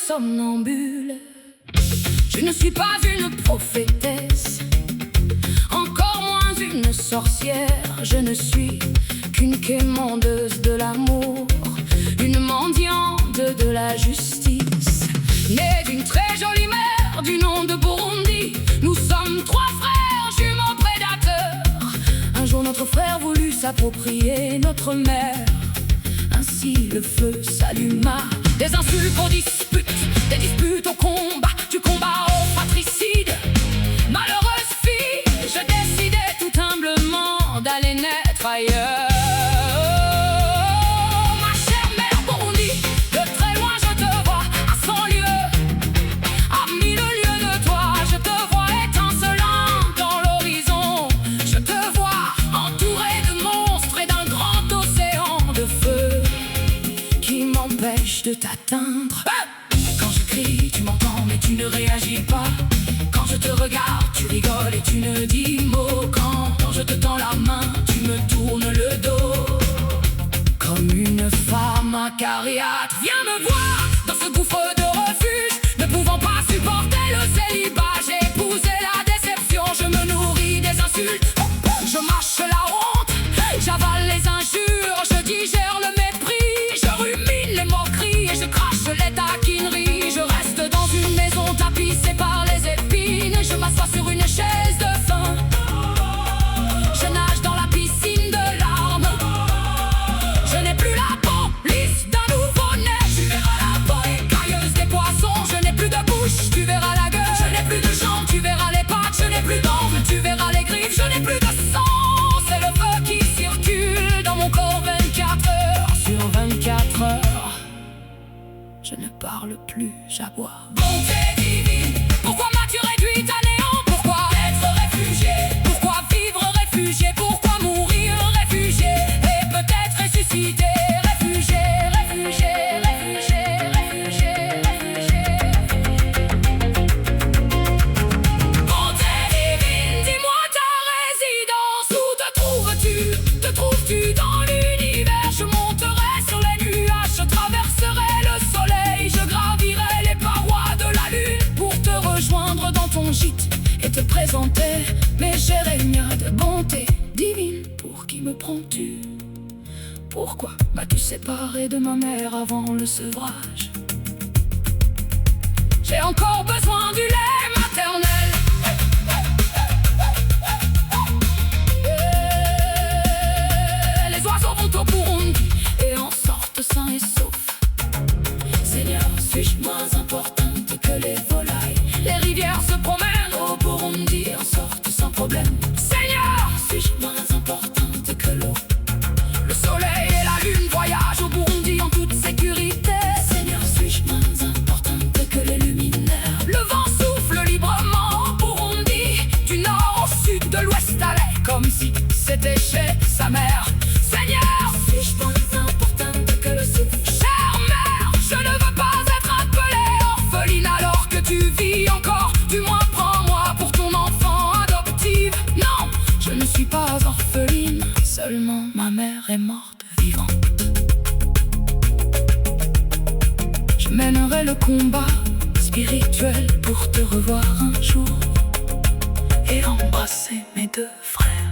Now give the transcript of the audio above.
somnambule. Je ne suis pas une prophétesse, encore moins une sorcière. Je ne suis qu'une quémandeuse de l'amour, une mendiante de la justice. Née d'une très jolie mère du nom de Burundi, nous sommes trois frères jumeaux prédateurs. Un jour notre frère voulut s'approprier notre mère, ainsi le feu s'alluma. Des insultes aux disputes, des disputes au combat, du combat au fratricide. Malheureuse fille, je décidai tout humblement d'aller naître ailleurs. Ma chère mère Burundi, de très loin je te vois, à 100 lieues, à 1000 lieues de toi. Je te vois étincelant dans l'horizon, je te vois entouré de monstres et d'un grand océan de feu qui m'empêche de t'atteindre. Quand je crie, tu m'entends mais tu ne réagis pas. Quand je te regarde, tu rigoles et tu ne dis mot. Quand je te tends la main, tu me tournes le dos. Comme une femme acariâtre, viens me voir dans ce gouffre de refuge. Ne pouvant pas supporter le célibat, j'ai épousé la déception. Je me nourris des insultes, je mâche la honte, j'avale les injures, je digère le mépris, je rumine les moqueries et je crache les taquineries. Je reste dans une maison tapissée par les épines et je m'assois sur une chaise de faim. Je nage dans la piscine de larmes. Je n'ai plus la police d'un nouveau-né. Tu verras la peau écailleuse des poissons. Je n'ai plus de bouche, tu verras la gueule. Je n'ai plus de jambes, tu verras les pattes. Je n'ai plus d'ongles, tu verras les griffes. Je n'ai plus de sang, c'est le feu qui circule dans mon corps 24 heures sur 24 heures. Je ne parle plus, j'aboie. Bonté divine, pourquoi m'as-tu réduite à néant? Pourquoi être réfugié? Pourquoi vivre réfugié? Pourquoi mourir réfugié? Et peut-être ressusciter réfugié, réfugié, réfugié, réfugié, réfugié. Bonté divine, dis-moi ta résidence. Où te trouves-tu? Te trouves-tu dans l'univers? Je monterai sur les nuages, je traverserai le soleil, je gravirai les parois de la lune pour te rejoindre dans ton gîte et te présenter mes jérémiades. Bonté divine, pour qui me prends-tu? Pourquoi m'as-tu séparé de ma mère avant le sevrage? J'ai encore besoin du lait maternel. Les oiseaux vont au Burundi et en sortent sains et saufs. Seigneur, suis-je moins importante que les volailles? Les rivières se promènent au Burundi et en sortent sans problème. Seigneur, suis-je moins importante que l'eau? Le soleil et la lune voyagent au Burundi en toute sécurité. Seigneur, suis-je moins importante que les luminaires? Le vent souffle librement au Burundi, du nord au sud, de l'ouest à l'est, comme si c'était chez sa mère. Seigneur, suis-je moins importante que le souffle? Chère mère, je ne veux pas être appelée orpheline alors que tu vis encore. Du moins prends-moi pour ton enfant adoptive. Non, je ne suis pas orpheline, seulement ma mère est morte vivante. Je mènerai le combat spirituel pour te revoir un jour et embrasser mes deux frères.